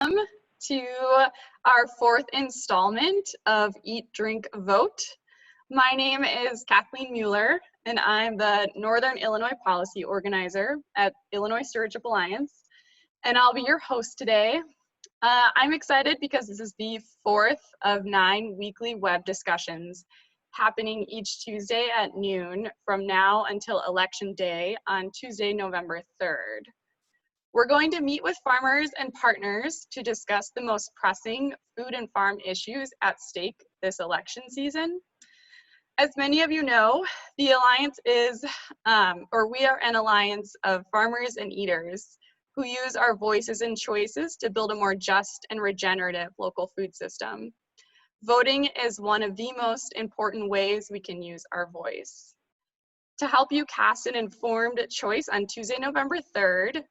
welcome to our fourth installment of Eat, Drink, Vote. My name is Kathleen Mueller, and I'm the Northern Illinois Policy Organizer at Illinois Stewardship Alliance, and I'll be your host today. I'm excited because this is the fourth of 9 weekly web discussions happening each Tuesday at noon from now until Election Day on Tuesday, November 3rd. We're going to meet with farmers and partners to discuss the most pressing food and farm issues at stake this election season. As many of you know, the Alliance is, we are an alliance of farmers and eaters who use our voices and choices to build a more just and regenerative local food system. Voting is one of the most important ways we can use our voice. To help you cast an informed choice on Tuesday, November 3rd,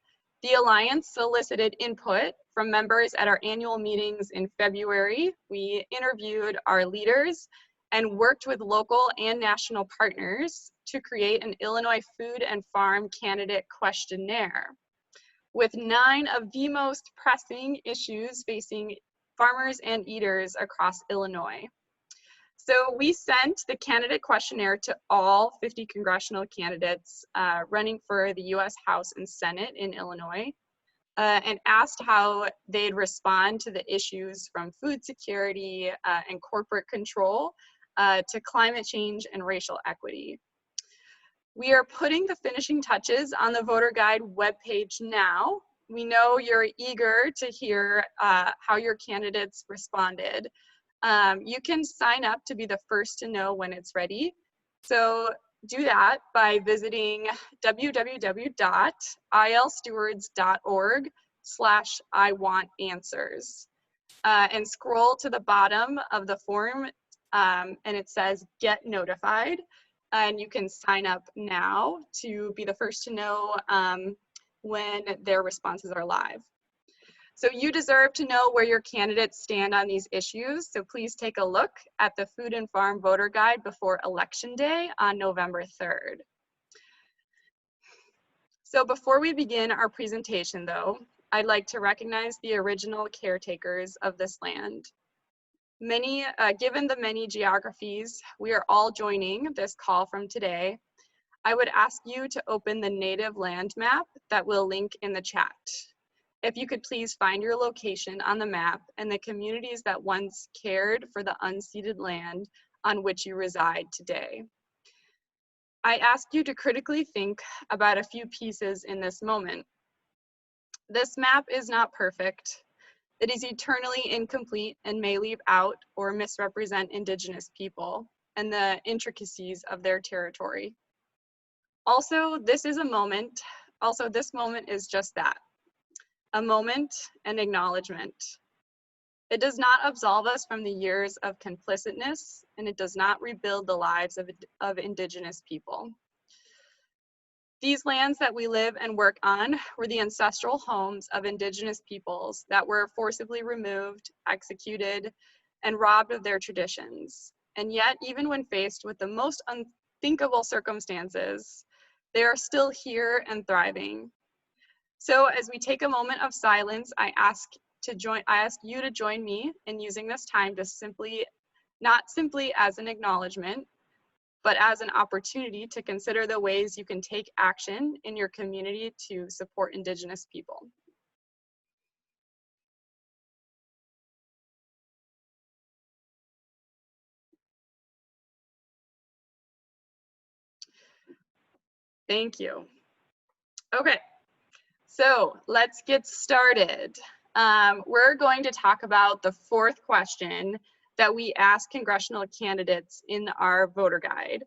the Alliance solicited input from members at our annual meetings in February. We interviewed our leaders and worked with local and national partners to create an Illinois Food and Farm Candidate Questionnaire with 9 of the most pressing issues facing farmers and eaters across Illinois. So we sent the candidate questionnaire to all 50 congressional candidates running for the US House and Senate in Illinois and asked how they'd respond to the issues from food security and corporate control to climate change and racial equity. We are putting the finishing touches on the voter guide webpage now. We know you're eager to hear how your candidates responded. You can sign up to be the first to know when it's ready. So do that by visiting www.ilstewards.org/IWantAnswers and scroll to the bottom of the form and it says Get Notified. And you can sign up now to be the first to know when their responses are live. So you deserve to know where your candidates stand on these issues, so please take a look at the Food and Farm Voter Guide before Election Day on November 3rd. So before we begin our presentation though, I'd like to recognize the original caretakers of this land. Given the many geographies we are all joining this call from today, I would ask you to open the native land map that we'll link in the chat. If you could please find your location on the map and the communities that once cared for the unceded land on which you reside today. I ask you to critically think about a few pieces in this moment. This map is not perfect. It is eternally incomplete and may leave out or misrepresent Indigenous people and the intricacies of their territory. This moment is just that. A moment and acknowledgement. It does not absolve us from the years of complicitness, and it does not rebuild the lives of Indigenous people. These lands that we live and work on were the ancestral homes of Indigenous peoples that were forcibly removed, executed, and robbed of their traditions. And yet, even when faced with the most unthinkable circumstances, they are still here and thriving. So as we take a moment of silence, I ask you to join me in using this time to not simply as an acknowledgement, but as an opportunity to consider the ways you can take action in your community to support Indigenous people. Thank you. Okay. So let's get started. We're going to talk about the fourth question that we ask congressional candidates in our voter guide.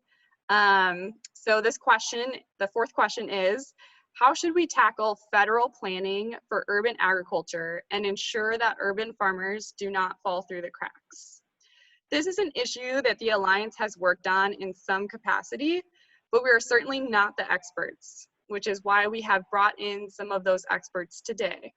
So this question, the fourth question is, how should we tackle federal planning for urban agriculture and ensure that urban farmers do not fall through the cracks? This is an issue that the Alliance has worked on in some capacity, but we are certainly not the experts, which is why we have brought in some of those experts today.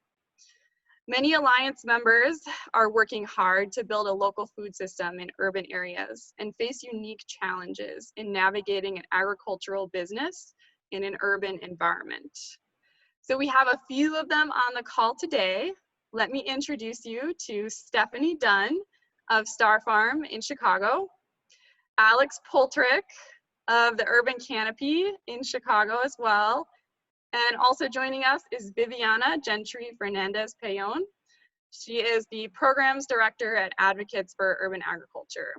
Many Alliance members are working hard to build a local food system in urban areas and face unique challenges in navigating an agricultural business in an urban environment. So we have a few of them on the call today. let me introduce you to Stephanie Dunn of Star Farm in Chicago, Alex Poltorak of the Urban Canopy in Chicago as well, and also joining us is Viviana Gentry Fernandez-Pellon. She is the Programs Director at Advocates for Urban Agriculture.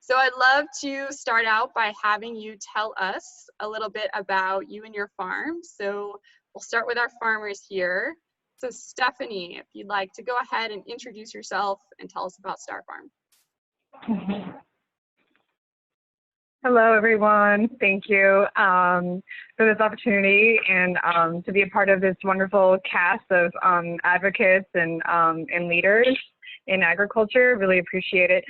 So I'd love to start out by having you tell us a little bit about you and your farm. So we'll start with our farmers here. So Stephanie, if you'd like to go ahead and introduce yourself and tell us about Star Farm. Hello, everyone. Thank you for this opportunity and to be a part of this wonderful cast of advocates and leaders in agriculture. Really appreciate it.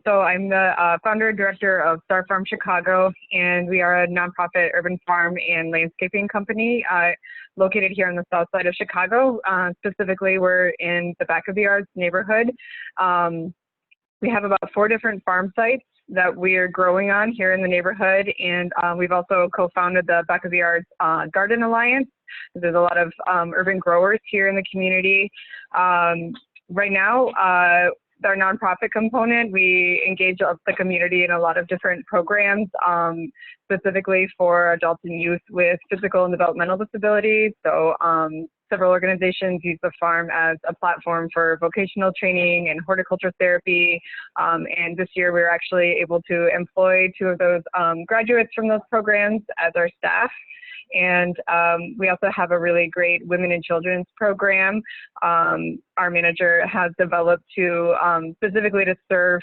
So I'm the founder and director of Star Farm Chicago, and we are a nonprofit urban farm and landscaping company located here on the south side of Chicago. Specifically, we're in the Back of the Yards neighborhood. We have about 4 different farm sites that we're growing on here in the neighborhood, and we've also co-founded the Back of the Yards Garden Alliance. There's a lot of urban growers here in the community. Right now, our nonprofit component, we engage the community in a lot of different programs, specifically for adults and youth with physical and developmental disabilities. So several organizations use the farm as a platform for vocational training and horticulture therapy. And this year we were actually able to employ 2 of those graduates from those programs as our staff. And we also have a really great women and children's program. Our manager has developed to specifically to serve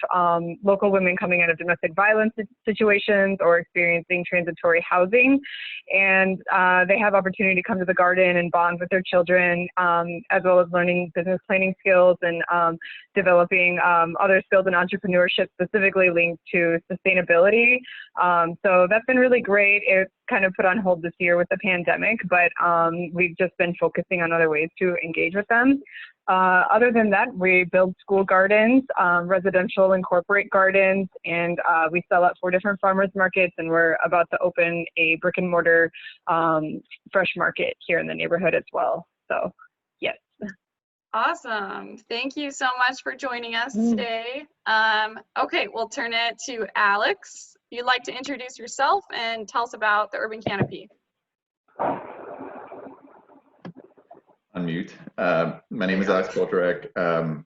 local women coming out of domestic violence situations or experiencing transitory housing. And they have opportunity to come to the garden and bond with their children, as well as learning business planning skills and developing other skills in entrepreneurship specifically linked to sustainability. So that's been really great. It's kind of put on hold this year with the pandemic, but we've just been focusing on other ways to engage with them. Other than that, we build school gardens, residential and corporate gardens, and we sell at 4 different farmers markets, and we're about to open a brick and mortar fresh market here in the neighborhood as well. So, yes. Awesome. Thank you so much for joining us today. Okay, we'll turn it to Alex. If you'd like to introduce yourself and tell us about the Urban Canopy. Unmute. My name is Alex Poltorak.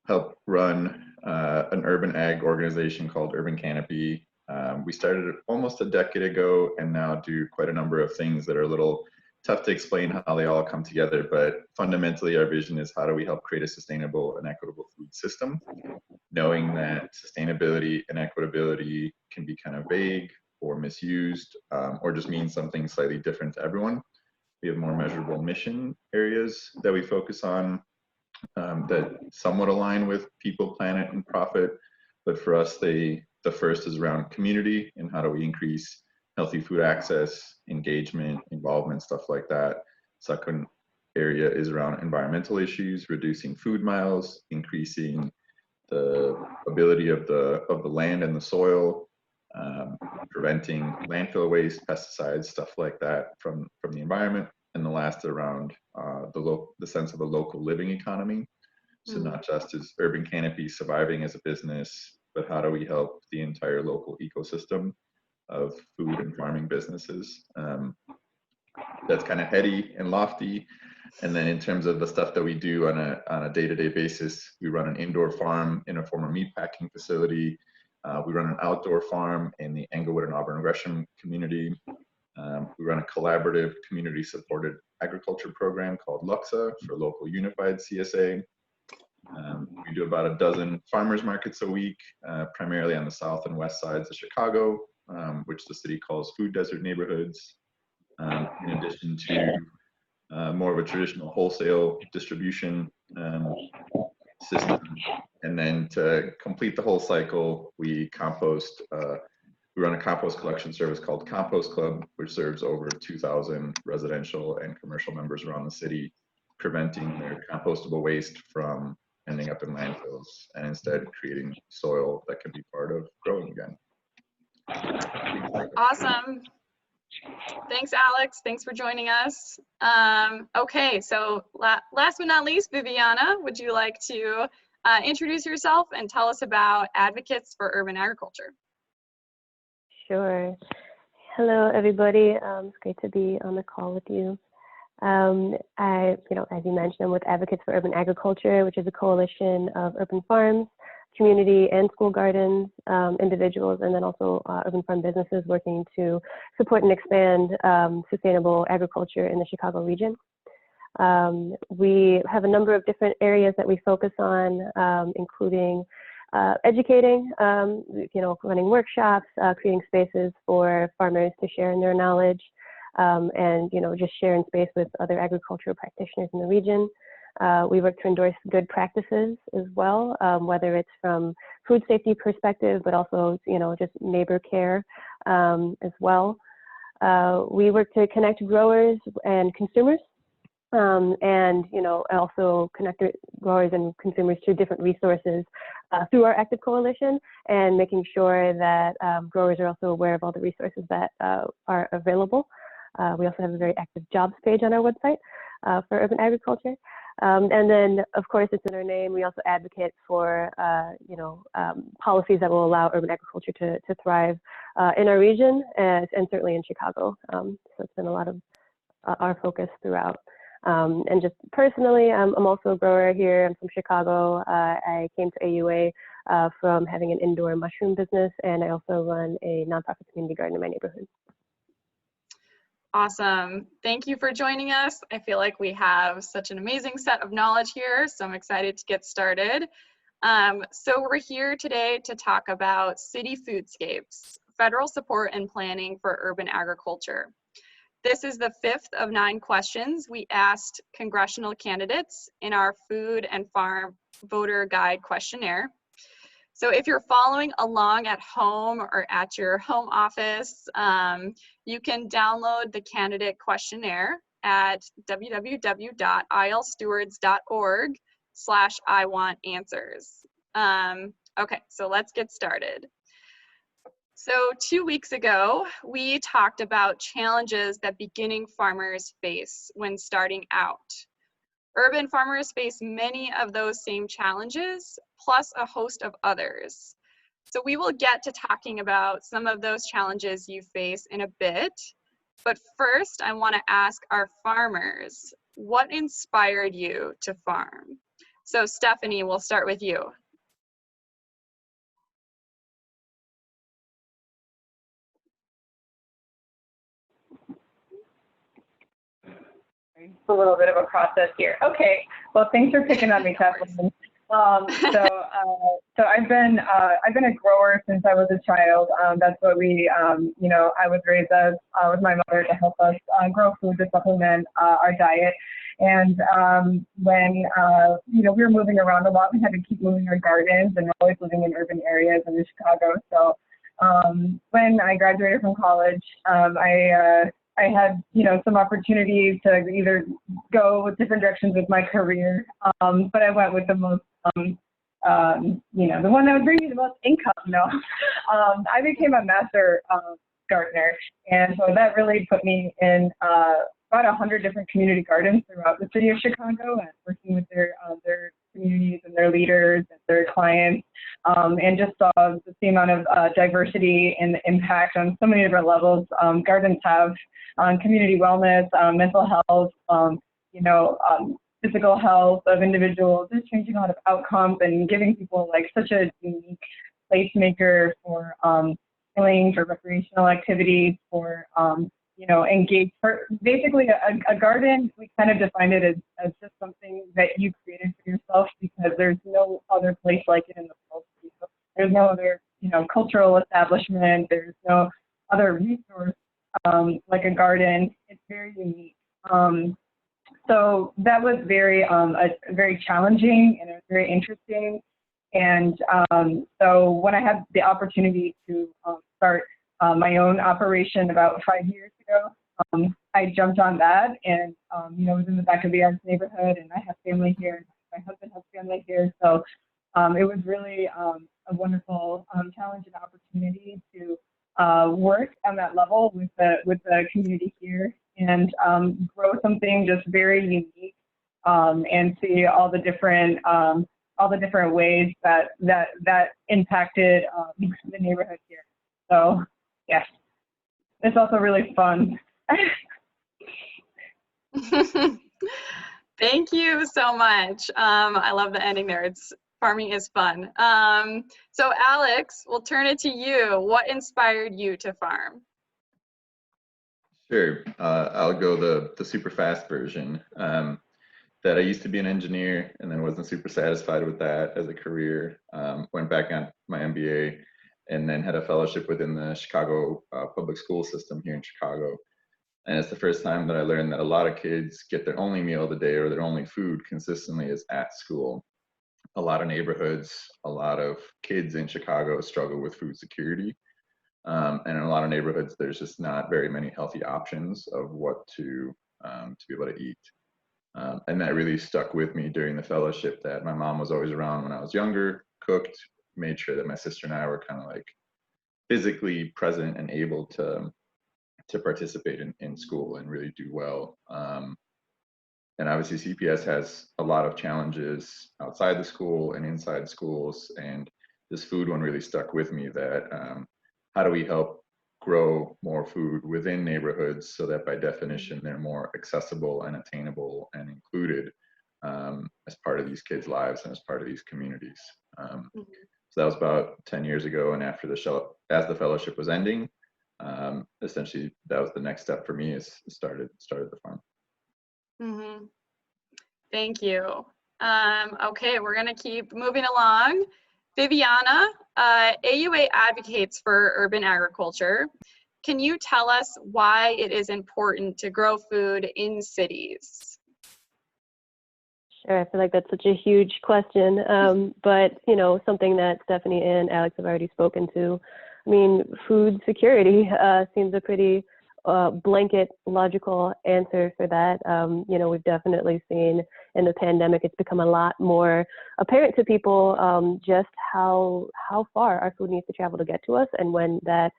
Help run an urban ag organization called Urban Canopy. We started almost a decade ago and now do quite a number of things that are a little tough to explain how they all come together, but fundamentally our vision is how do we help create a sustainable and equitable food system, knowing that sustainability and equitability can be kind of vague or misused or just mean something slightly different to everyone. We have more measurable mission areas that we focus on that somewhat align with people, planet, and profit. But for us, the first is around community and how do we increase healthy food access, engagement, involvement, stuff like that. Second area is around environmental issues, reducing food miles, increasing the ability of the land and the soil, preventing landfill waste, pesticides, stuff like that from the environment. And the last around the sense of a local living economy. So not just is Urban Canopy surviving as a business, but how do we help the entire local ecosystem of food and farming businesses? That's kind of heady and lofty. And then in terms of the stuff that we do on a day-to-day basis, we run an indoor farm in a former meatpacking facility. We run an outdoor farm in the Englewood and Auburn Gresham community. We run a collaborative community-supported agriculture program called Luxa for local unified CSA. We do about a dozen farmers markets a week, primarily on the south and west sides of Chicago, which the city calls food desert neighborhoods, in addition to more of a traditional wholesale distribution system. And then to complete the whole cycle, we compost. We run a compost collection service called Compost Club, which serves over 2,000 residential and commercial members around the city, preventing their compostable waste from ending up in landfills and instead creating soil that can be part of growing again. Awesome. Thanks, Alex. Thanks for joining us. Okay, so last but not least, Viviana, would you like to introduce yourself and tell us about Advocates for Urban Agriculture? Sure. Hello, everybody. It's great to be on the call with you. As you mentioned, I'm with Advocates for Urban Agriculture, which is a coalition of urban farms, community and school gardens, individuals, and then also urban farm businesses working to support and expand sustainable agriculture in the Chicago region. We have a number of different areas that we focus on, including educating, running workshops, creating spaces for farmers to share in their knowledge, and just share in space with other agricultural practitioners in the region. We work to endorse good practices as well, whether it's from food safety perspective, but also just neighbor care as well. We work to connect growers and consumers, and also connect growers and consumers to different resources through our active coalition, and making sure that growers are also aware of all the resources that are available. We also have a very active jobs page on our website for urban agriculture. And then, of course, it's in our name. We also advocate for, policies that will allow urban agriculture to thrive in our region and certainly in Chicago. So it's been a lot of our focus throughout. And just personally, I'm also a grower here. I'm from Chicago. I came to AUA from having an indoor mushroom business, and I also run a nonprofit community garden in my neighborhood. Awesome. Thank you for joining us. I feel like we have such an amazing set of knowledge here, so I'm excited to get started. So we're here today to talk about City Foodscapes, federal support and planning for urban agriculture. This is the 5th of 9 questions we asked congressional candidates in our Food and Farm Voter Guide questionnaire. So if you're following along at home or at your home office, you can download the candidate questionnaire at www.ilstewards.org/IWantAnswers. Okay, so let's get started. So 2 weeks ago, we talked about challenges that beginning farmers face when starting out. Urban farmers face many of those same challenges, plus a host of others. So we will get to talking about some of those challenges you face in a bit. But first, I want to ask our farmers, what inspired you to farm? So Stephanie, we'll start with you. A little bit of a process here. Okay, well, thanks for picking on me, Kathleen. So I've been a grower since I was a child. That's what we, I was raised as with my mother to help us grow food to supplement our diet. And when we were moving around a lot, we had to keep moving our gardens, and we're always living in urban areas in Chicago. So when I graduated from college, I had, some opportunities to either go different directions with my career, but I went with the most, the one that would bring me the most income. I became a master gardener, and so that really put me in about 100 different community gardens throughout the city of Chicago, and working with their communities and their leaders and their clients, and just saw the amount of diversity and the impact on so many different levels gardens have on community wellness, mental health, physical health of individuals, just changing a lot of outcomes and giving people like such a unique placemaker for healing, for recreational activities, for engage. For basically, a garden, we kind of defined it as just something that you created for yourself, because there's no other place like it in the world. There's no other, cultural establishment. There's no other resource like a garden. It's very unique. So that was very challenging, and it was very interesting. And so when I had the opportunity to start my own operation about 5 years ago, I jumped on that, and was in the back of the Arts neighborhood, and I have family here. My husband has family here, so it was really a wonderful challenge and opportunity to work on that level with the community here. and grow something just very unique, and see all the different ways that impacted the neighborhood here. So yes, it's also really fun. Thank you so much. I love the ending there. Farming is fun. So Alex, we'll turn it to you. What inspired you to farm? Sure. I'll go the super fast version. That I used to be an engineer and then wasn't super satisfied with that as a career. Went back on my MBA and then had a fellowship within the Chicago public school system here in Chicago. And it's the first time that I learned that a lot of kids get their only meal of the day or their only food consistently is at school. A lot of neighborhoods, a lot of kids in Chicago struggle with food security. And in a lot of neighborhoods, there's just not very many healthy options of what to be able to eat. And that really stuck with me during the fellowship, that my mom was always around when I was younger, cooked, made sure that my sister and I were kind of like physically present and able to participate in school and really do well. And obviously CPS has a lot of challenges outside the school and inside schools. And this food one really stuck with me, that how do we help grow more food within neighborhoods so that by definition they're more accessible and attainable and included as part of these kids' lives and as part of these communities. So that was about 10 years ago, and after as the fellowship was ending, essentially that was the next step for me, is started the farm. Mm-hmm. Thank you. Okay, we're gonna keep moving along. Viviana, AUA advocates for urban agriculture. Can you tell us why it is important to grow food in cities? Sure, I feel like that's such a huge question, but you know, something that Stephanie and Alex have already spoken to. I mean, food security seems a pretty blanket logical answer for that. You know, we've definitely seen in the pandemic, it's become a lot more apparent to people just how far our food needs to travel to get to us, and when that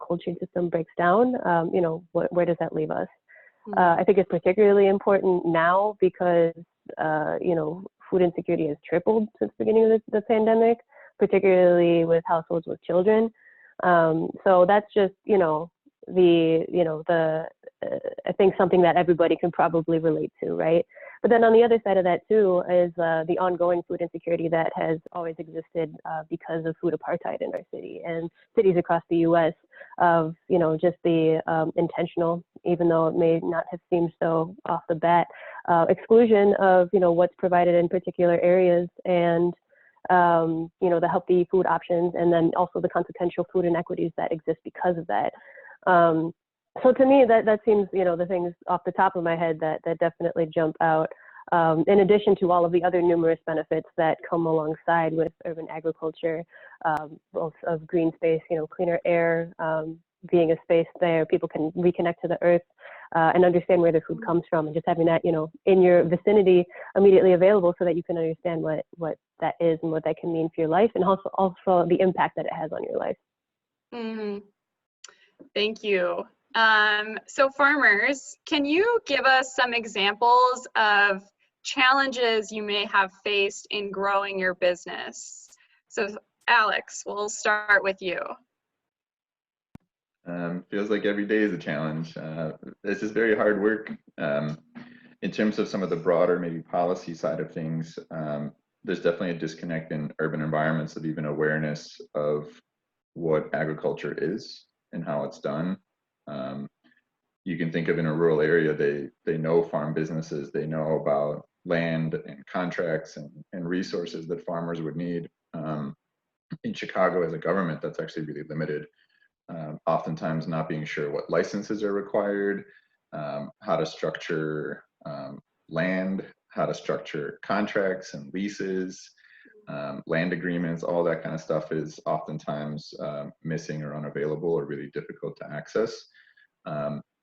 cold chain system breaks down, you know, where does that leave us? I think it's particularly important now because you know, food insecurity has tripled since the beginning of the pandemic, particularly with households with children. So that's just, you know, I think something that everybody can probably relate to, right? But then on the other side of that too is the ongoing food insecurity that has always existed because of food apartheid in our city and cities across the U.S. of, you know, just the intentional, even though it may not have seemed so off the bat, exclusion of, you know, what's provided in particular areas, and you know, the healthy food options, and then also the consequential food inequities that exist because of that. So to me, that seems, you know, the things off the top of my head that definitely jump out, in addition to all of the other numerous benefits that come alongside with urban agriculture, both of green space, you know, cleaner air, being a space there people can reconnect to the earth and understand where their food comes from, and just having that, you know, in your vicinity immediately available so that you can understand what that is and what that can mean for your life, and also the impact that it has on your life. Mm-hmm. Thank you. So farmers, can you give us some examples of challenges you may have faced in growing your business? So Alex, we'll start with you. Feels like every day is a challenge. It's just very hard work. In terms of some of the broader maybe policy side of things, there's definitely a disconnect in urban environments of even awareness of what agriculture is and how it's done. You can think of in a rural area, they know farm businesses, they know about land and contracts and resources that farmers would need. In Chicago as a government, that's actually really limited. Oftentimes not being sure what licenses are required, how to structure land, how to structure contracts and leases, land agreements, all that kind of stuff is oftentimes missing or unavailable or really difficult to access.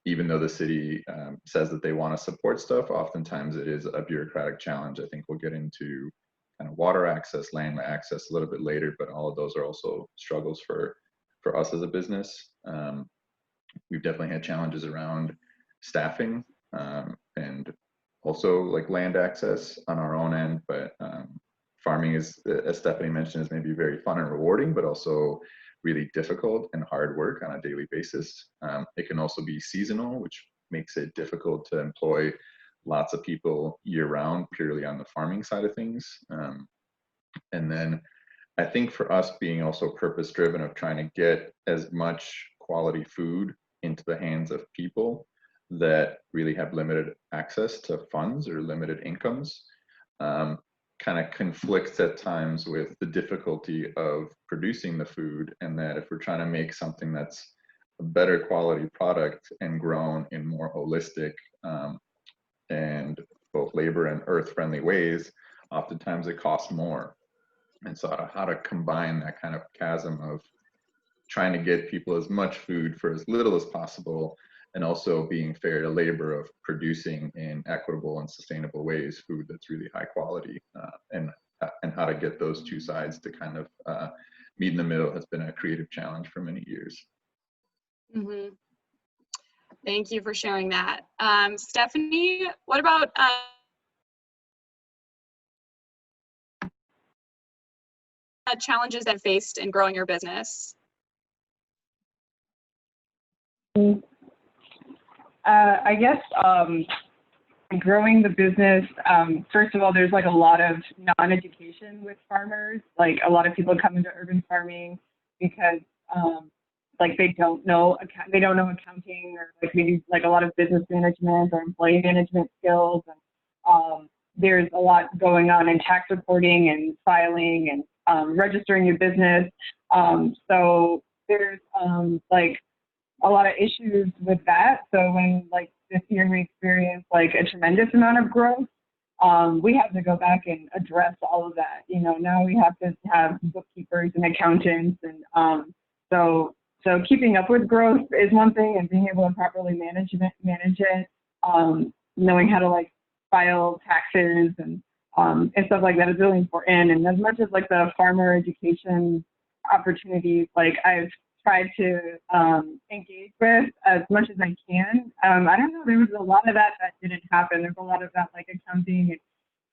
Even though the city says that they want to support stuff, oftentimes it is a bureaucratic challenge. I think we'll get into kind of water access, land access a little bit later, but all of those are also struggles for us as a business. We've definitely had challenges around staffing and also like land access on our own end. But farming is, as Stephanie mentioned, is maybe very fun and rewarding, but also really difficult and hard work on a daily basis. It can also be seasonal, which makes it difficult to employ lots of people year round purely on the farming side of things. And then I think for us being also purpose driven of trying to get as much quality food into the hands of people that really have limited access to funds or limited incomes, kind of conflicts at times with the difficulty of producing the food, and that if we're trying to make something that's a better quality product and grown in more holistic and both labor and earth friendly ways, oftentimes it costs more. And so how to combine that kind of chasm of trying to get people as much food for as little as possible, and also being fair to labor of producing in equitable and sustainable ways food that's really high quality, and how to get those two sides to kind of meet in the middle has been a creative challenge for many years. Mm-hmm. Thank you for sharing that. Stephanie, what about challenges that faced in growing your business? I guess growing the business, first of all, there's like a lot of non-education with farmers. Like a lot of people come into urban farming because like they don't know accounting, or like maybe like a lot of business management or employee management skills. And there's a lot going on in tax reporting and filing and registering your business. So there's like a lot of issues with that. So when like this year we experienced like a tremendous amount of growth, we have to go back and address all of that. You know, now we have to have bookkeepers and accountants, and so keeping up with growth is one thing, and being able to properly manage it, knowing how to like file taxes and stuff like that is really important. And as much as like the farmer education opportunities, like I've tried to engage with as much as I can. I don't know, there was a lot of that didn't happen. There's a lot of that like accounting and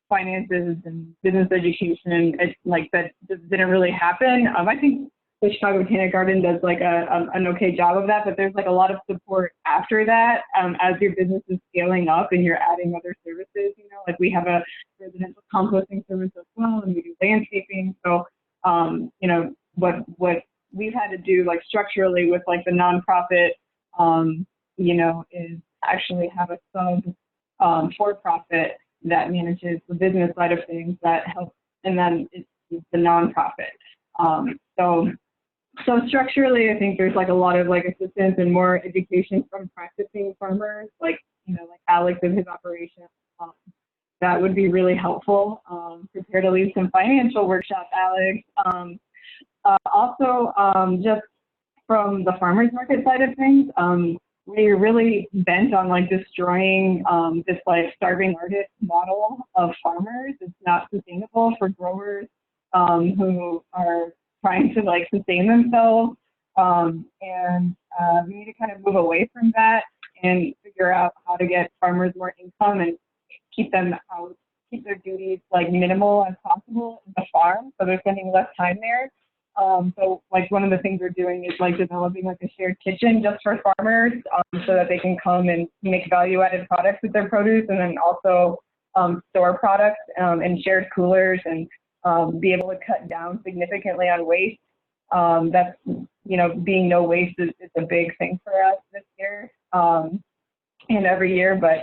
finances and business education, like that just didn't really happen. I think the Chicago Botanic Garden does like an okay job of that, but there's like a lot of support after that as your business is scaling up and you're adding other services. You know, like we have a residential composting service as well, and we do landscaping. So you know, what we've had to do like structurally with like the nonprofit, you know, is actually have a sub for-profit that manages the business side of things that helps, and then it's the nonprofit. So structurally, I think there's like a lot of like assistance and more education from practicing farmers, like, you know, like Alex and his operation. That would be really helpful. Prepare to lead some financial workshop, Alex. Also, just from the farmers market side of things, we're really bent on like destroying this like starving artist model of farmers. It's not sustainable for growers who are trying to like sustain themselves, and we need to kind of move away from that and figure out how to get farmers more income and keep them out, keep their duties like minimal as possible in the farm, so they're spending less time there. So like one of the things we're doing is like developing like a shared kitchen just for farmers, so that they can come and make value-added products with their produce, and then also store products in shared coolers, and be able to cut down significantly on waste. That's, you know, being no waste is a big thing for us this year and every year. But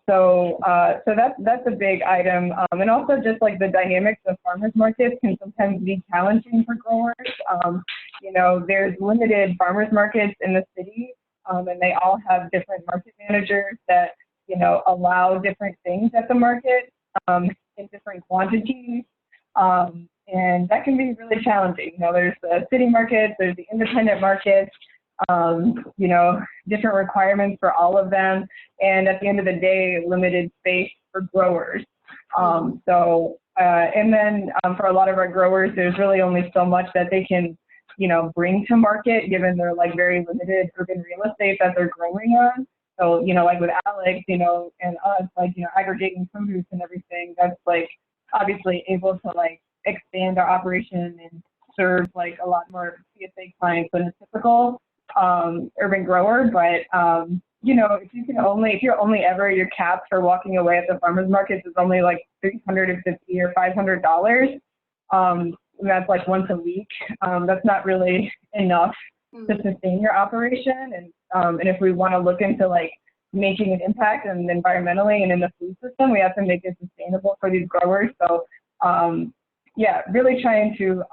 so that's a big item. And also just like the dynamics of farmers markets can sometimes be challenging for growers. You know, there's limited farmers markets in the city, and they all have different market managers that, you know, allow different things at the market in different quantities. And that can be really challenging. You know, there's the city markets, there's the independent markets, you know, different requirements for all of them. And at the end of the day, limited space for growers. And then for a lot of our growers, there's really only so much that they can, you know, bring to market, given their like very limited urban real estate that they're growing on. So, you know, like with Alex, you know, and us, like, you know, aggregating produce and everything, that's like obviously able to like expand our operation and serve like a lot more CSA clients than a typical urban grower. But you know, if you're only ever, your cap for walking away at the farmers markets is only like $350 or $500. That's like once a week. That's not really enough to sustain your operation. And if we want to look into like making an impact and environmentally and in the food system, we have to make it sustainable for these growers. So yeah, really trying to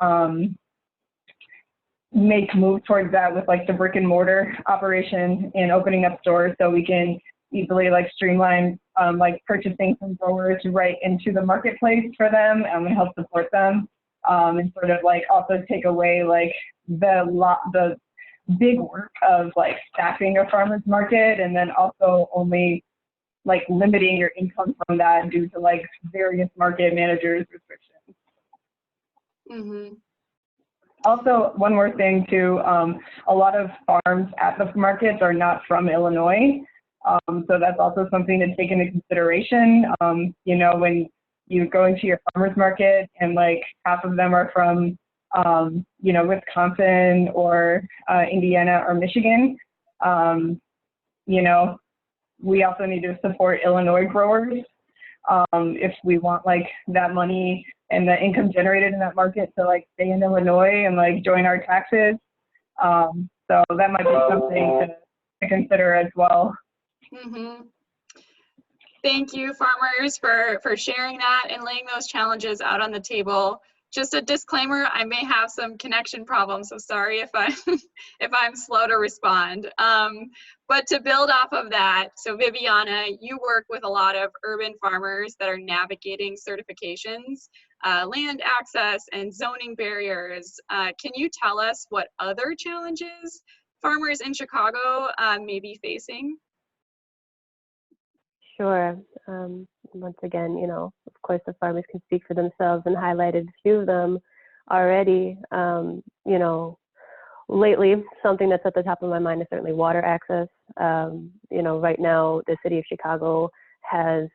make moves towards that with like the brick and mortar operation and opening up stores so we can easily like streamline like purchasing from growers right into the marketplace for them and help support them, and sort of like also take away like the big work of like staffing a farmer's market, and then also only like limiting your income from that due to like various market managers restrictions. Mm-hmm. Also, one more thing too, a lot of farms at the markets are not from Illinois. So that's also something to take into consideration. You know, when you go into your farmer's market and like half of them are from, you know, Wisconsin or Indiana or Michigan, you know, we also need to support Illinois growers if we want like that money and the income generated in that market to like stay in Illinois and like join our taxes. So that might be something to consider as well. Mm-hmm. Thank you, farmers, for sharing that and laying those challenges out on the table. Just a disclaimer, I may have some connection problems, so sorry if I'm slow to respond. But to build off of that, so Viviana, you work with a lot of urban farmers that are navigating certifications, land access, and zoning barriers. Can you tell us what other challenges farmers in Chicago may be facing? Sure. Once again, you know, of course, the farmers can speak for themselves and highlighted a few of them already. You know, lately, something that's at the top of my mind is certainly water access. You know, right now, the city of Chicago has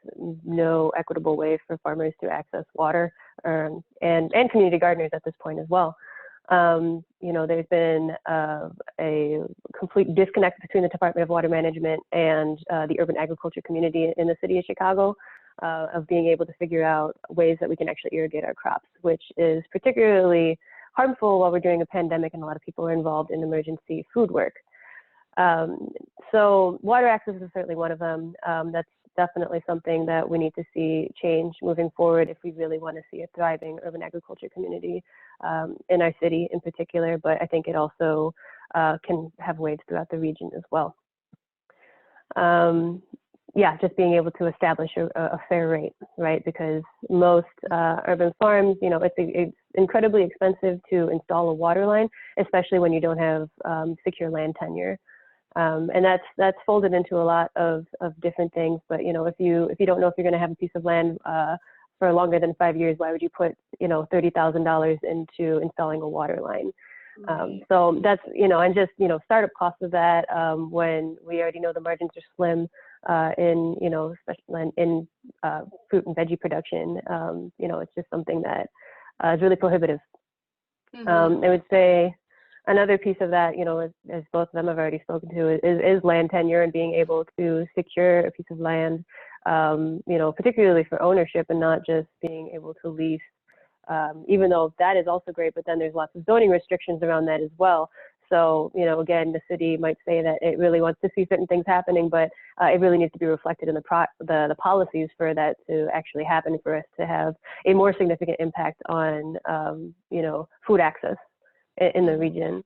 no equitable way for farmers to access water, and community gardeners at this point as well. You know, there's been a complete disconnect between the Department of Water Management and the urban agriculture community in the city of Chicago of being able to figure out ways that we can actually irrigate our crops, which is particularly harmful while we're doing a pandemic and a lot of people are involved in emergency food work. So water access is certainly one of them. That's definitely something that we need to see change moving forward if we really want to see a thriving urban agriculture community in our city in particular, but I think it also can have waves throughout the region as well. Yeah, just being able to establish a fair rate, right? Because most urban farms, you know, it's incredibly expensive to install a water line, especially when you don't have secure land tenure. And that's folded into a lot of different things. But you know, if you don't know if you're going to have a piece of land for longer than 5 years, why would you put, you know, $30,000 into installing a water line? So that's, you know, and just, you know, startup costs of that when we already know the margins are slim in, you know, especially in fruit and veggie production. You know, it's just something that is really prohibitive. I would say another piece of that, you know, as both of them have already spoken to, is land tenure and being able to secure a piece of land, you know, particularly for ownership and not just being able to lease, even though that is also great, but then there's lots of zoning restrictions around that as well. So, you know, again, the city might say that it really wants to see certain things happening, but it really needs to be reflected in the policies for that to actually happen, for us to have a more significant impact on, you know, food access in the region.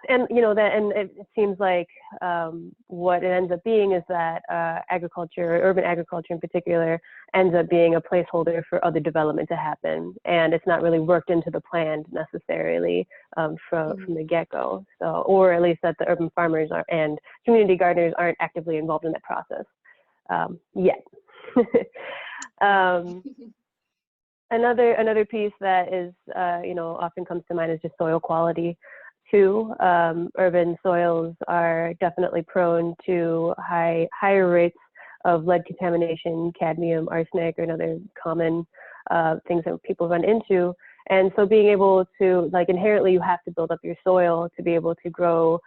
And you know that, and it seems like what it ends up being is that agriculture, urban agriculture in particular, ends up being a placeholder for other development to happen, and it's not really worked into the plan necessarily from the get-go. So, or at least that the urban farmers and community gardeners aren't actively involved in that process yet. Another piece that is, you know, often comes to mind is just soil quality. too. Urban soils are definitely prone to higher rates of lead contamination, cadmium, arsenic, and other common things that people run into. And so being able to, like, inherently you have to build up your soil to be able to grow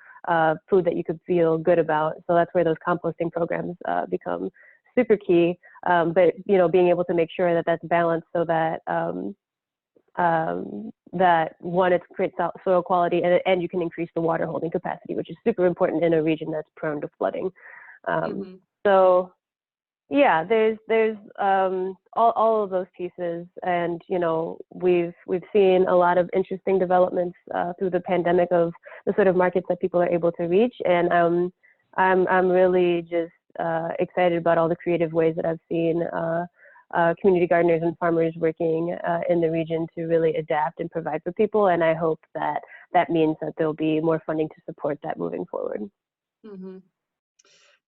food that you could feel good about. So that's where those composting programs become super key. But, you know, being able to make sure that that's balanced so that that one, it creates soil quality, and you can increase the water holding capacity, which is super important in a region that's prone to flooding. So yeah, there's all of those pieces, and you know, we've seen a lot of interesting developments through the pandemic of the sort of markets that people are able to reach, and I'm really just excited about all the creative ways that I've seen community gardeners and farmers working in the region to really adapt and provide for people. And I hope that that means that there'll be more funding to support that moving forward.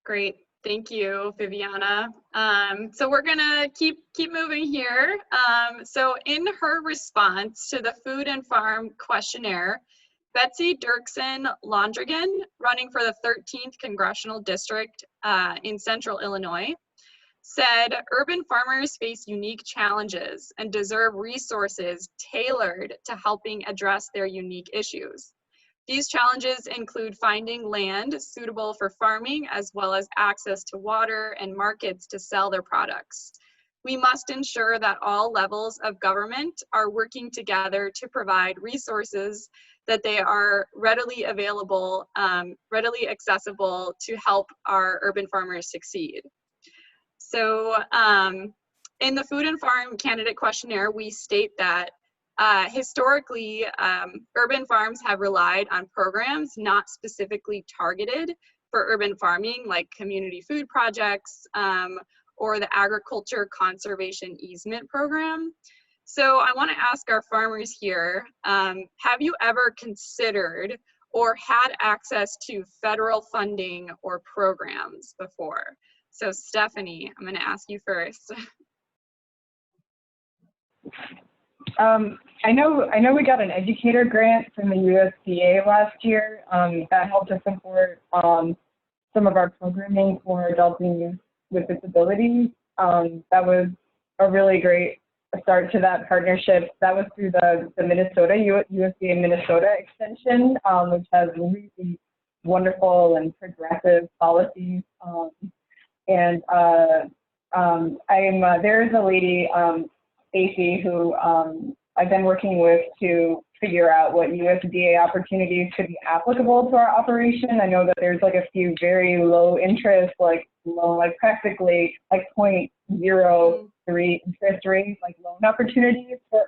Great. Thank you, Viviana. So we're gonna keep moving here. So in her response to the Food and Farm Questionnaire, Betsy Dirksen Londrigan, running for the 13th Congressional District in Central Illinois, said urban farmers face unique challenges and deserve resources tailored to helping address their unique issues. These challenges include finding land suitable for farming, as well as access to water and markets to sell their products. We must ensure that all levels of government are working together to provide resources that they are readily available, readily accessible to help our urban farmers succeed. So in the Food and Farm Candidate Questionnaire, we state that historically, urban farms have relied on programs not specifically targeted for urban farming, like community food projects or the Agriculture Conservation Easement Program. So I want to ask our farmers here, have you ever considered or had access to federal funding or programs before? So Stephanie, I'm going to ask you first. I know we got an educator grant from the USDA last year that helped us support some of our programming for adults and youth with disabilities. That was a really great start to that partnership. That was through the Minnesota, USDA Minnesota extension, which has really wonderful and progressive policies. There is a lady, Stacy, who I've been working with to figure out what USDA opportunities could be applicable to our operation. I know that there's like a few very low interest, like practically like 0.03 interest rate, like loan opportunities for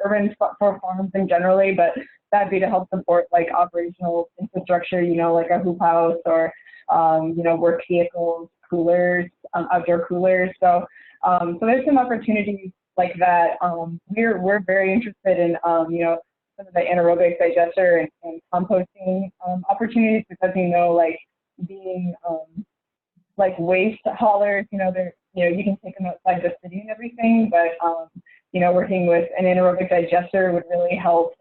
for farms in generally, but that'd be to help support like operational infrastructure, you know, like a hoop house or, you know, work vehicles, coolers, outdoor coolers. So there's some opportunities like that. We're very interested in, you know, some of the anaerobic digester and composting opportunities, because, you know, like being like waste haulers, you know, you can take them outside the city and everything, but, you know, working with an anaerobic digester would really help,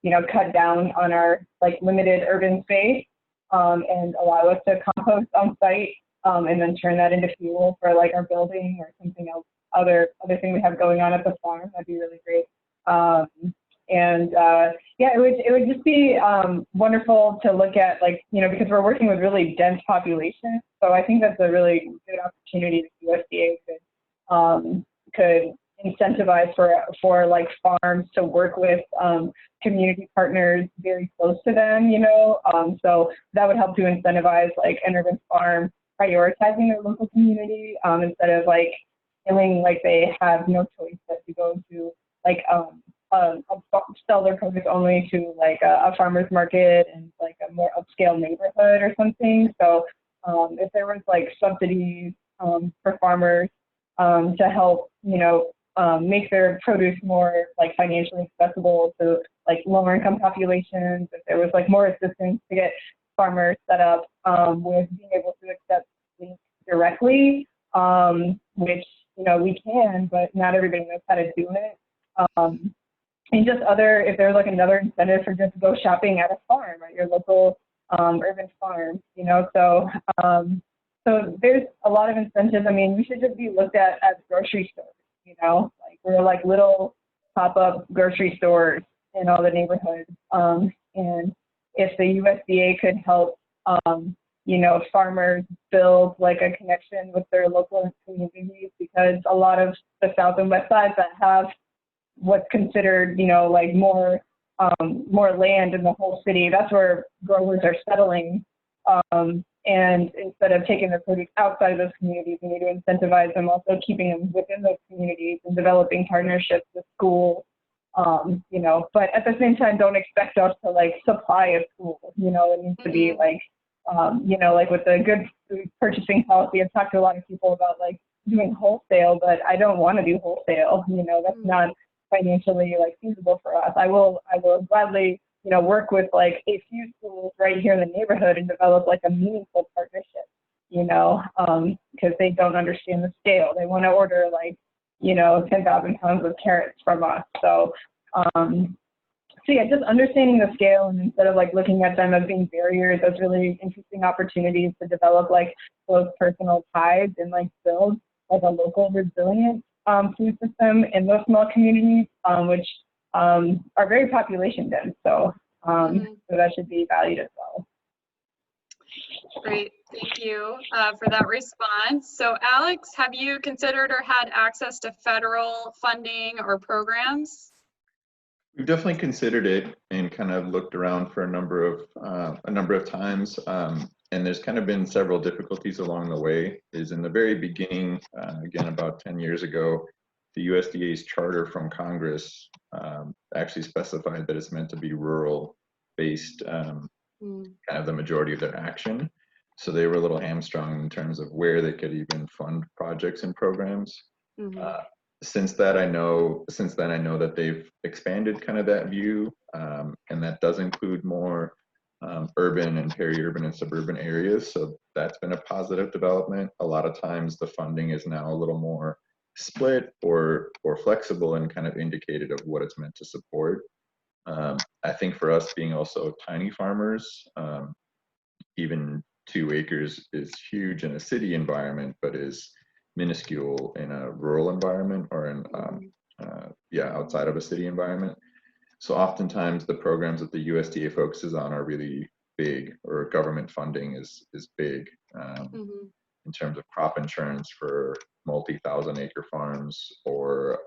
you know, cut down on our like limited urban space and allow us to compost on site and then turn that into fuel for like our building or something else, other thing we have going on at the farm. That'd be really great. Yeah, it would just be wonderful to look at, like, you know, because we're working with really dense populations. So I think that's a really good opportunity that USDA could incentivize for like farms to work with community partners very close to them, you know. So that would help to incentivize like an urban farm prioritizing their local community instead of like feeling like they have no choice but to go to like sell their produce only to like a farmer's market and like a more upscale neighborhood or something. So if there was like subsidies for farmers to help, you know, make their produce more like financially accessible to like lower income populations, if there was like more assistance to get farmers set up with being able to accept links directly, which, you know, we can, but not everybody knows how to do it. and just other, if there's like another incentive for just go shopping at a farm, at your local urban farm, you know, so there's a lot of incentives. I mean, we should just be looked at as grocery stores, you know, like we're like little pop-up grocery stores in all the neighborhoods. And if the USDA could help, you know, farmers build like a connection with their local communities, because a lot of the south and west sides that have what's considered, you know, like more land in the whole city, that's where growers are settling. And instead of taking their produce outside of those communities, we need to incentivize them, also keeping them within those communities and developing partnerships with schools, you know, but at the same time, don't expect us to like supply a school, you know, it needs to be like, you know, like with the good food purchasing policy, I've talked to a lot of people about like doing wholesale, but I don't want to do wholesale, you know, that's not financially like feasible for us. I will gladly, you know, work with like a few schools right here in the neighborhood and develop like a meaningful partnership, you know, because they don't understand the scale. They want to order like, you know, 10,000 pounds of carrots from us. So, so yeah, just understanding the scale, and instead of like looking at them as being barriers, as really interesting opportunities to develop like close personal ties and like build like a local resilient food system in those small communities, which are very population dense. So, so that should be valued as well. Great, thank you for that response. So Alex, have you considered or had access to federal funding or programs? We've definitely considered it and kind of looked around for a number of times. And there's kind of been several difficulties along the way. Is in the very beginning, again, about 10 years ago, the USDA's charter from Congress actually specified that it's meant to be rural-based, kind of the majority of their action. So they were a little hamstrung in terms of where they could even fund projects and programs. Since then, I know that they've expanded kind of that view, and that does include more urban and peri-urban and suburban areas. So that's been a positive development. A lot of times the funding is now a little more split or flexible and kind of indicated of what it's meant to support. I think for us being also tiny farmers, even 2 acres is huge in a city environment, but is minuscule in a rural environment or in outside of a city environment. So oftentimes the programs that the USDA focuses on are really big, or government funding is big in terms of crop insurance for multi-thousand acre farms, or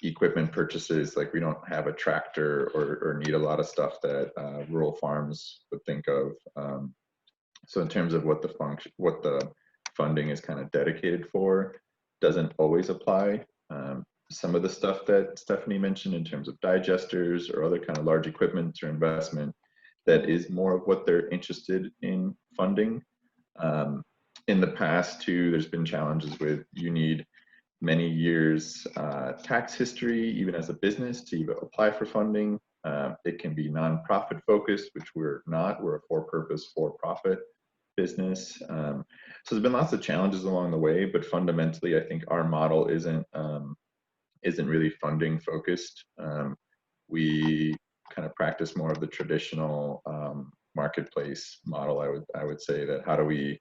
equipment purchases. Like we don't have a tractor or need a lot of stuff that rural farms would think of. So in terms of what the funding is kind of dedicated for, doesn't always apply. Some of the stuff that Stephanie mentioned in terms of digesters or other kind of large equipment or investment, that is more of what they're interested in funding. In the past too, there's been challenges with, you need many years tax history, even as a business, to even apply for funding. It can be nonprofit focused, which we're not. We're a for-purpose, for-profit business. So there's been lots of challenges along the way, but fundamentally, I think our model isn't really funding focused. We kind of practice more of the traditional marketplace model. I would say that how do we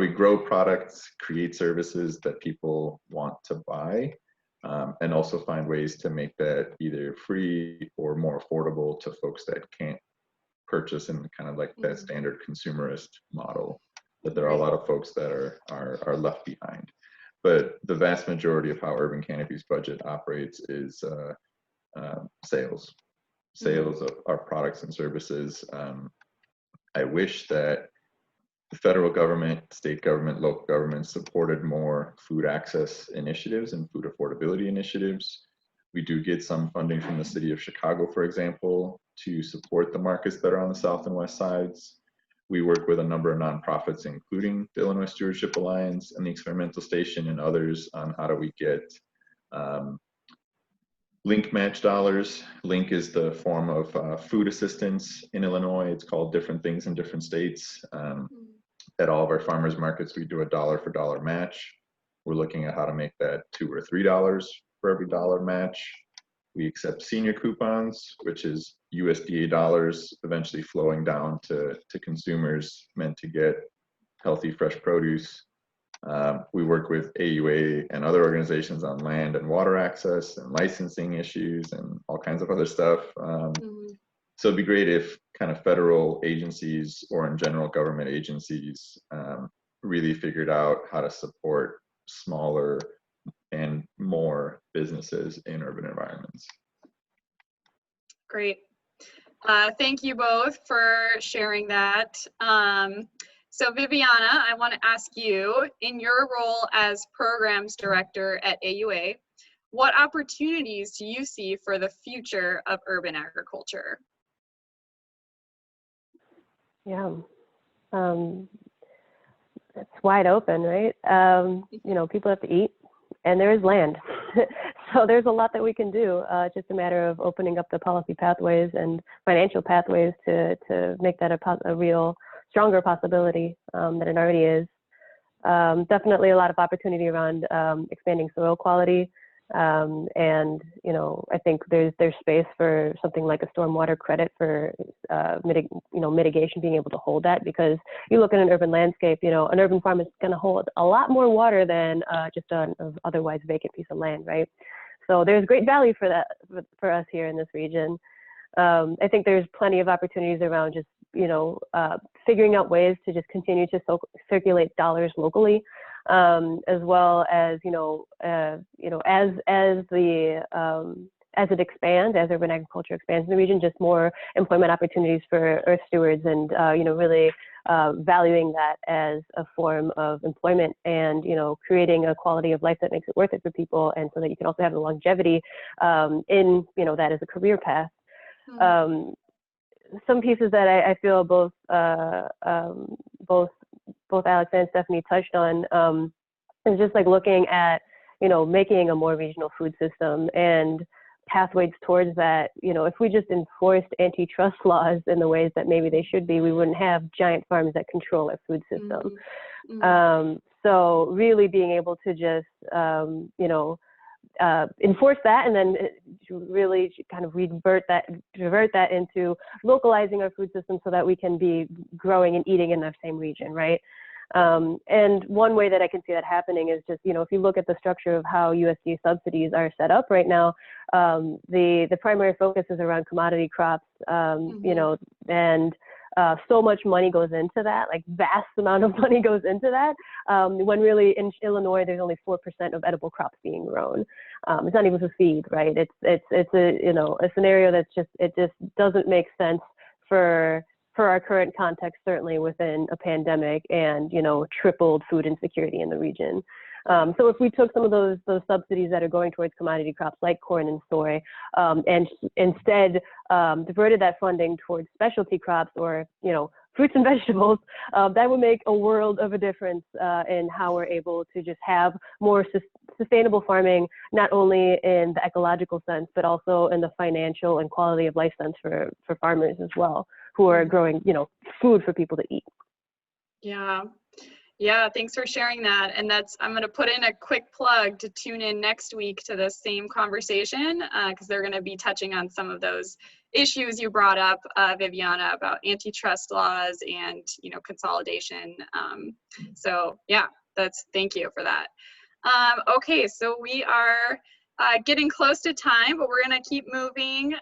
grow products, create services that people want to buy, and also find ways to make that either free or more affordable to folks that can't purchase in kind of like that standard consumerist model, that there are a lot of folks that are left behind. But the vast majority of how Urban Canopy's budget operates is sales of our products and services. I wish that the federal government, state government, local government supported more food access initiatives and food affordability initiatives. We do get some funding from the city of Chicago, for example, to support the markets that are on the south and west sides. We work with a number of nonprofits, including the Illinois Stewardship Alliance and the Experimental Station and others, on how do we get link match dollars. Link is the form of food assistance in Illinois. It's called different things in different states. At all of our farmers markets, we do a dollar for dollar match. We're looking at how to make that $2 or $3 for every dollar match. We accept senior coupons, which is USDA dollars eventually flowing down to consumers meant to get healthy, fresh produce. We work with AUA and other organizations on land and water access and licensing issues and all kinds of other stuff. So it'd be great if kind of federal agencies or in general government agencies really figured out how to support smaller and more businesses in urban environments. Great. Thank you both for sharing that. So Viviana, I want to ask you, in your role as programs director at AUA, what opportunities do you see for the future of urban agriculture? Yeah, it's wide open, right? You know, people have to eat, and there is land. So there's a lot that we can do. It's just a matter of opening up the policy pathways and financial pathways to make that a real stronger possibility than it already is. Definitely a lot of opportunity around expanding soil quality. And, you know, I think there's space for something like a stormwater credit for, mitigation, being able to hold that, because you look at an urban landscape, you know, an urban farm is going to hold a lot more water than just an otherwise vacant piece of land, right? So there's great value for that for us here in this region. I think there's plenty of opportunities around just, you know, figuring out ways to just continue to circulate dollars locally. As well as, as it expands, as urban agriculture expands in the region, just more employment opportunities for earth stewards and, really valuing that as a form of employment and, creating a quality of life that makes it worth it for people. And so that you can also have the longevity in, that as a career path. Some pieces that I feel both Alex and Stephanie touched on is just like looking at, making a more regional food system and pathways towards that. If we just enforced antitrust laws in the ways that maybe they should be, we wouldn't have giant farms that control our food system. So really being able to just, enforce that, and then really kind of divert that into localizing our food system so that we can be growing and eating in the same region, right? And one way that I can see that happening is just, if you look at the structure of how USDA subsidies are set up right now, the primary focus is around commodity crops, and so much money goes into that, like vast amount of money goes into that, when really in Illinois, there's only 4% of edible crops being grown. It's not even for feed, right? It's a scenario that's it just doesn't make sense for our current context, certainly within a pandemic and, tripled food insecurity in the region. So if we took some of those subsidies that are going towards commodity crops like corn and soy, and instead diverted that funding towards specialty crops or, fruits and vegetables, that would make a world of a difference in how we're able to just have more sustainable farming, not only in the ecological sense, but also in the financial and quality of life sense for farmers as well, who are growing, food for people to eat. Yeah, thanks for sharing that. And I'm going to put in a quick plug to tune in next week to the same conversation, because they're going to be touching on some of those issues you brought up, Viviana, about antitrust laws and, consolidation. So yeah, thank you for that. Okay, so we are getting close to time, but we're going to keep moving.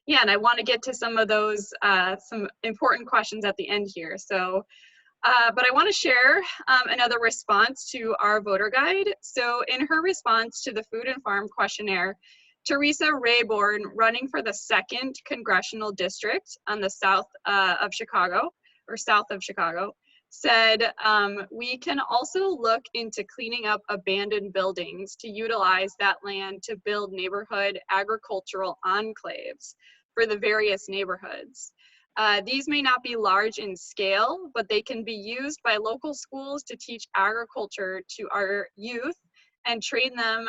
And I want to get to some of those, some important questions at the end here. So, but I want to share another response to our voter guide. So in her response to the Food and Farm Questionnaire, Teresa Rayborn, running for the 2nd Congressional District on the south of Chicago, said, we can also look into cleaning up abandoned buildings to utilize that land to build neighborhood agricultural enclaves for the various neighborhoods. These may not be large in scale, but they can be used by local schools to teach agriculture to our youth and train them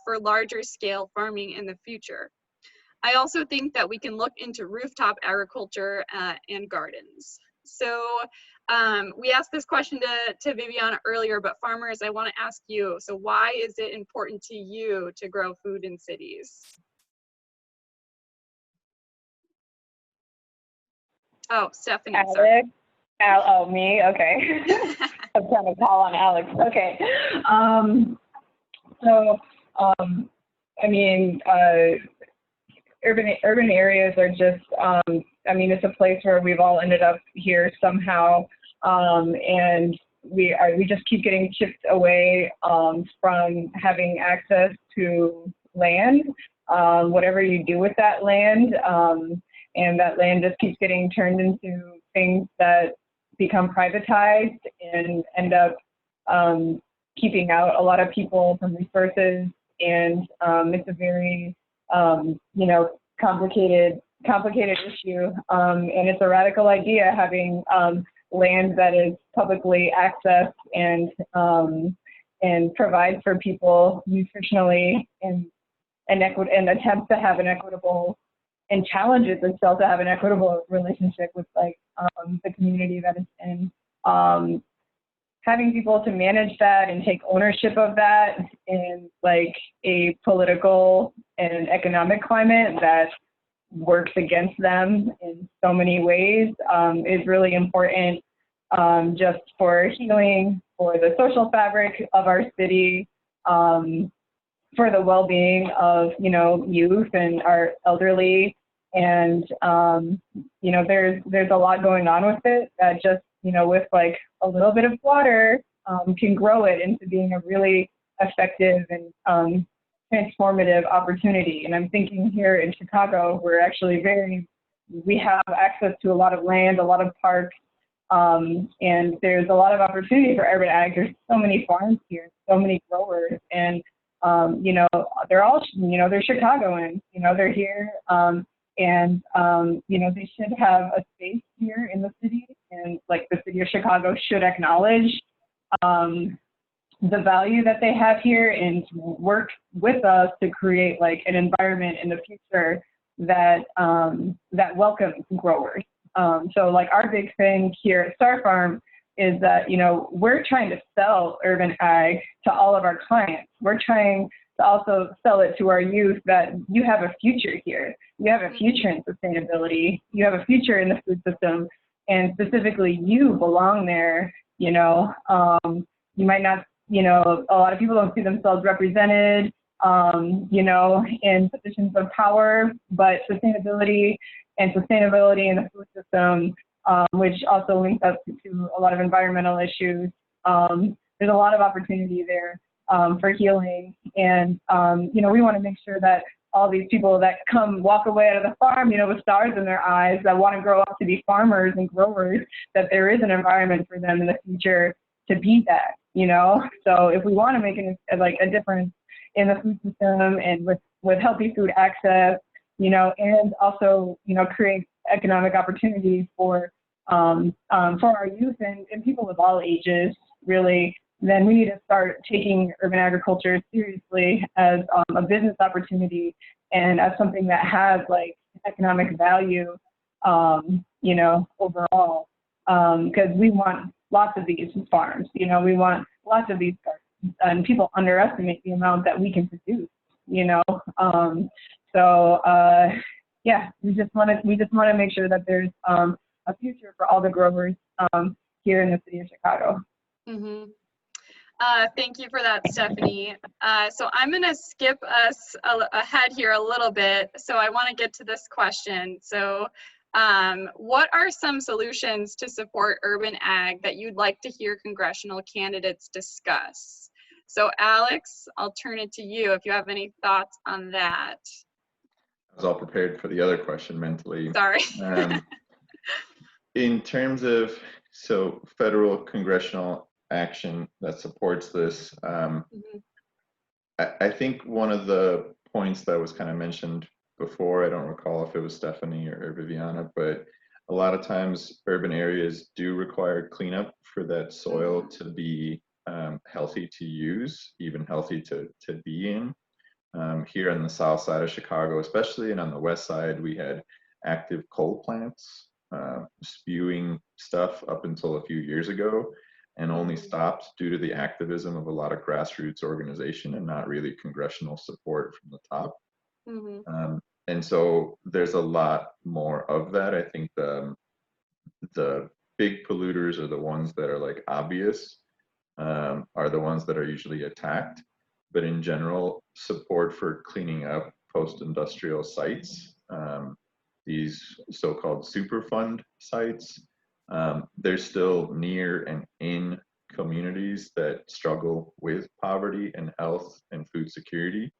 for larger scale farming in the future. I also think that we can look into rooftop agriculture and gardens. So we asked this question to Viviana earlier, but farmers, I want to ask you, so why is it important to you to grow food in cities? Oh, Stephanie, sorry. Alex. Oh, me? Okay. I'm trying to call on Alex. Okay. I mean, urban areas are just, I mean, it's a place where we've all ended up here somehow, and we just keep getting chipped away from having access to land, whatever you do with that land, and that land just keeps getting turned into things that become privatized and end up keeping out a lot of people from resources, and it's a very you know, complicated issue, and it's a radical idea having land that is publicly accessed and provides for people nutritionally and attempts to have an equitable and challenges itself to have an equitable relationship with like the community that it's in. Having people to manage that and take ownership of that in like a political and economic climate that works against them in so many ways is really important, just for healing, for the social fabric of our city, for the well-being of, you know, youth and our elderly. And, you know, there's a lot going on with it that just, you know, with like a little bit of water can grow it into being a really effective and transformative opportunity. And I'm thinking here in Chicago, we're actually we have access to a lot of land, a lot of parks, and there's a lot of opportunity for urban ag. There's so many farms here, so many growers, and you know, they're all, you know, they're Chicagoans, you know, they're here, and you know, they should have a space here in the city, and like the city of Chicago should acknowledge the value that they have here and work with us to create like an environment in the future that that welcomes growers. So like our big thing here at Star Farm is that, you know, we're trying to sell urban ag to all of our clients. We're trying to also sell it to our youth that you have a future here. You have a future in sustainability. You have a future in the food system, and specifically you belong there. You know, you might not, you know, a lot of people don't see themselves represented, you know, in positions of power, but sustainability in the food system, which also links up to a lot of environmental issues. There's a lot of opportunity there for healing. And, you know, we want to make sure that all these people that walk away out of the farm, you know, with stars in their eyes, that want to grow up to be farmers and growers, that there is an environment for them in the future to be that, you know. So if we want to make a difference in the food system and with healthy food access, you know, and also, you know, create economic opportunities for our youth and people of all ages, really, then we need to start taking urban agriculture seriously as a business opportunity and as something that has like economic value, you know, overall, because we want lots of these farms, you know, we want lots of these gardens, and people underestimate the amount that we can produce, you know. Yeah, we just want to make sure that there's a future for all the growers here in the city of Chicago. Mm-hmm. Thank you for that, Stephanie. So I'm going to skip us ahead here a little bit. So I want to get to this question. So what are some solutions to support urban ag that you'd like to hear congressional candidates discuss? So Alex, I'll turn it to you if you have any thoughts on that. I was all prepared for the other question mentally. Sorry. In terms of, so federal congressional action that supports this, I think one of the points that was kind of mentioned before, I don't recall if it was Stephanie or Viviana, but a lot of times urban areas do require cleanup for that soil to be healthy to use, even healthy to be in. Here on the south side of Chicago, especially, and on the west side, we had active coal plants spewing stuff up until a few years ago, and only stopped due to the activism of a lot of grassroots organization and not really congressional support from the top. And so there's a lot more of that. I think the big polluters are the ones that are like obvious, are the ones that are usually attacked. But in general, support for cleaning up post-industrial sites, these so-called Superfund sites, they're still near and in communities that struggle with poverty and health and food security.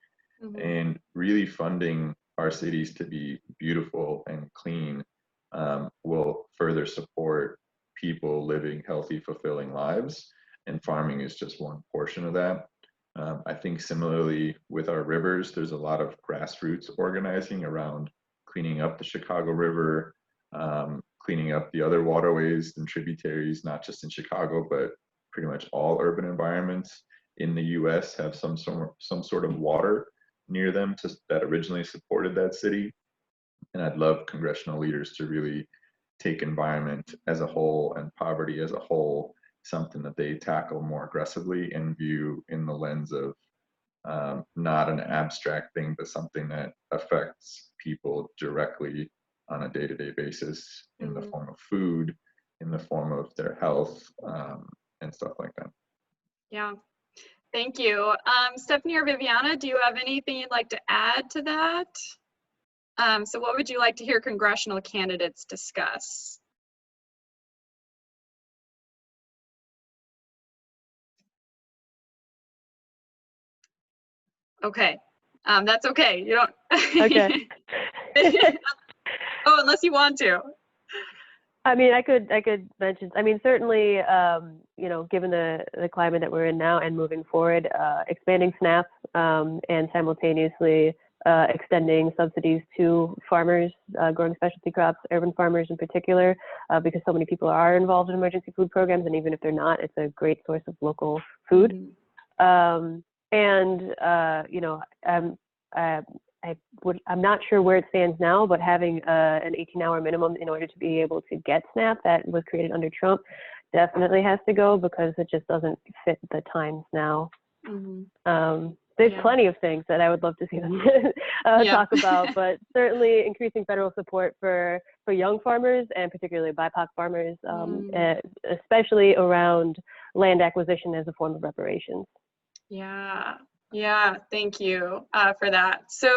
Mm-hmm. And really funding our cities to be beautiful and clean will further support people living healthy, fulfilling lives. And farming is just one portion of that. I think similarly with our rivers, there's a lot of grassroots organizing around cleaning up the Chicago River, cleaning up the other waterways and tributaries, not just in Chicago, but pretty much all urban environments in the US have some sort of water near them that originally supported that city. And I'd love congressional leaders to really take environment as a whole and poverty as a whole, something that they tackle more aggressively and view in the lens of not an abstract thing, but something that affects people directly on a day-to-day basis in the form of food, in the form of their health, and stuff like that. Yeah, thank you. Stephanie or Viviana, do you have anything you'd like to add to that? So what would you like to hear congressional candidates discuss? Okay, that's okay. You don't. Okay. Oh, unless you want to. I mean, I could mention. I mean, certainly, you know, given the climate that we're in now and moving forward, expanding SNAP and simultaneously extending subsidies to farmers growing specialty crops, urban farmers in particular, because so many people are involved in emergency food programs, and even if they're not, it's a great source of local food. And you know, I'm not sure where it stands now, but having an 18-hour minimum in order to be able to get SNAP that was created under Trump definitely has to go, because it just doesn't fit the times now. There's plenty of things that I would love to see them talk about, but certainly increasing federal support for young farmers and particularly BIPOC farmers, especially around land acquisition as a form of reparations. Yeah, thank you for that. So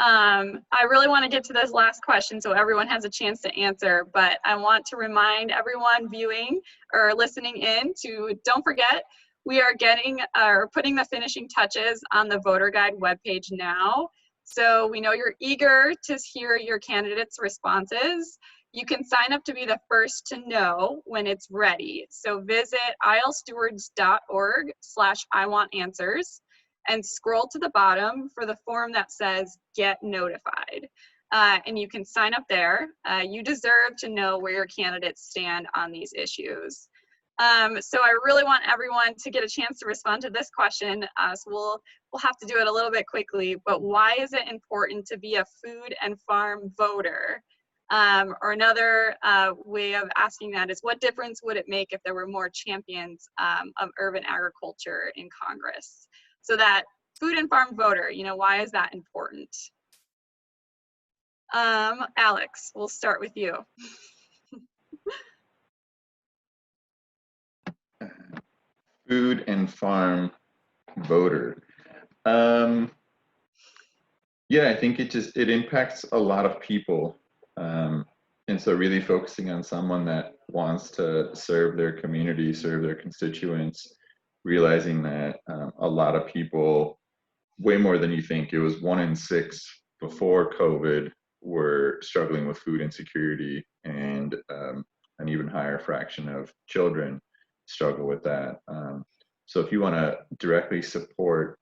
I really want to get to this last question so everyone has a chance to answer, but I want to remind everyone viewing or listening in to don't forget, we are putting the finishing touches on the voter guide webpage now. So we know you're eager to hear your candidates' responses. You can sign up to be the first to know when it's ready. So visit aislestewards.org/IWantAnswers and scroll to the bottom for the form that says Get Notified. And you can sign up there. You deserve to know where your candidates stand on these issues. So I really want everyone to get a chance to respond to this question. So we'll have to do it a little bit quickly, but why is it important to be a food and farm voter? Or another way of asking that is, what difference would it make if there were more champions of urban agriculture in Congress? So that food and farm voter, you know, why is that important? Alex, we'll start with you. Food and farm voter. Yeah, I think it impacts a lot of people. And so really focusing on someone that wants to serve their community, serve their constituents, realizing that a lot of people, way more than you think, it was 1 in 6 before COVID, were struggling with food insecurity, and an even higher fraction of children struggle with that. So if you want to directly support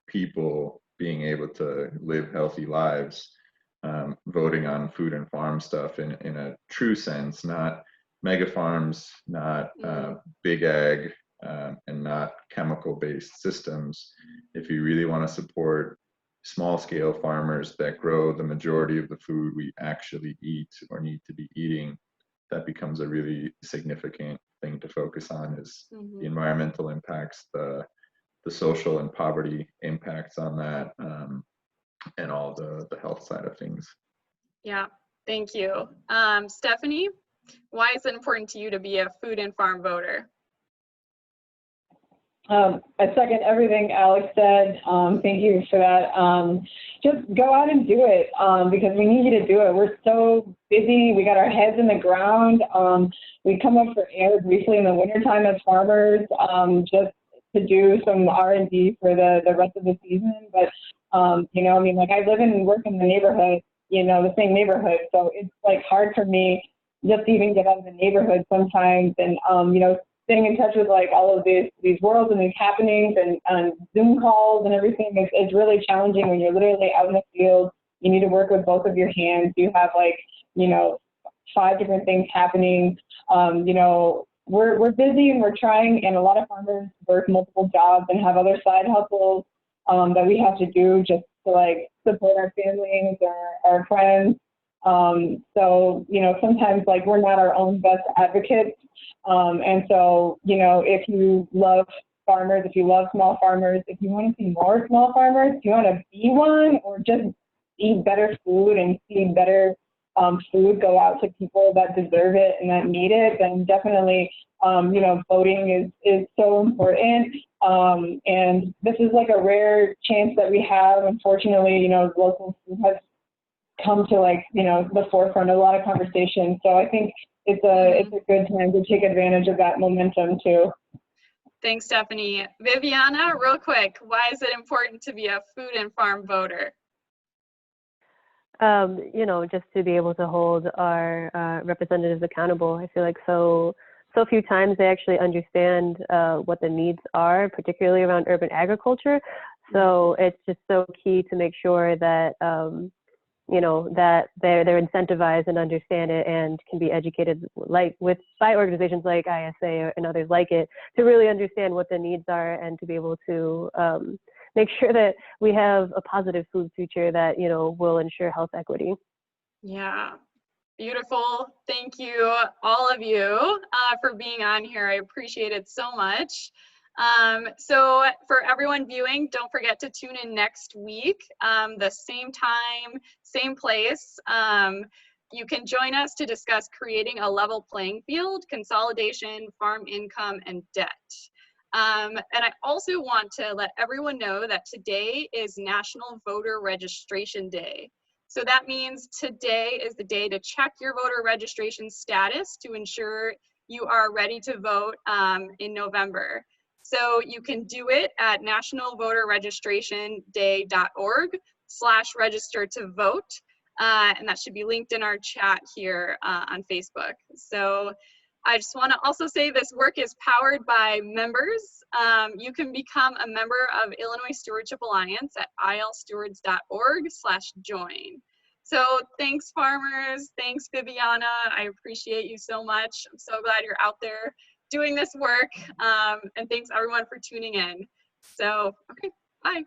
people being able to live healthy lives, voting on food and farm stuff in a true sense, not mega farms, not big ag, and not chemical-based systems. If you really want to support small-scale farmers that grow the majority of the food we actually eat or need to be eating, that becomes a really significant thing to focus on, is the environmental impacts, the social and poverty impacts on that, and all the health side of things. Yeah, thank you. Stephanie, Why is it important to you to be a food and farm voter? I second everything Alex said. Thank you for that. Just go out and do it because we need you to do it. We're so busy. We got our heads in the ground. We come up for air briefly in the wintertime as farmers just to do some R&D for the rest of the season. But, you know, I mean, like I live and work in the neighborhood, you know, the same neighborhood. So it's like hard for me just to even get out of the neighborhood sometimes. And, you know, staying in touch with like all of these worlds and these happenings and Zoom calls and everything is really challenging when you're literally out in the field. You need to work with both of your hands. You have like, you know, 5 different things happening. You know, we're busy and we're trying, and a lot of farmers work multiple jobs and have other side hustles that we have to do just to like support our families or our friends. So, you know, sometimes like we're not our own best advocates. And so, you know, if you love farmers, if you love small farmers, if you want to see more small farmers, if you want to be one or just eat better food and see better food go out to people that deserve it and that need it, then definitely, you know, voting is so important. And this is like a rare chance that we have. Unfortunately, you know, local food has come to like, you know, the forefront of a lot of conversation. So I think it's a good time to take advantage of that momentum too. Thanks, Stephanie. Viviana, real quick, why is it important to be a food and farm voter? You know, just to be able to hold our representatives accountable. I feel like so few times they actually understand what the needs are, particularly around urban agriculture. So it's just so key to make sure that you know, that they're incentivized and understand it and can be educated by organizations like ISA and others like it to really understand what the needs are and to be able to make sure that we have a positive food future that, you know, will ensure health equity. Yeah, beautiful. Thank you, all of you, for being on here. I appreciate it so much. So for everyone viewing, don't forget to tune in next week, the same time, same place. You can join us to discuss creating a level playing field, consolidation, farm income, and debt. And I also want to let everyone know that today is National Voter Registration Day. So that means today is the day to check your voter registration status to ensure you are ready to vote in November. So you can do it at nationalvoterregistrationday.org/register to vote. And that should be linked in our chat here on Facebook. So I just want to also say this work is powered by members. You can become a member of Illinois Stewardship Alliance at ilstewards.org/join. So thanks, farmers. Thanks, Viviana. I appreciate you so much. I'm so glad you're out there doing this work. And thanks everyone for tuning in. So, okay, bye.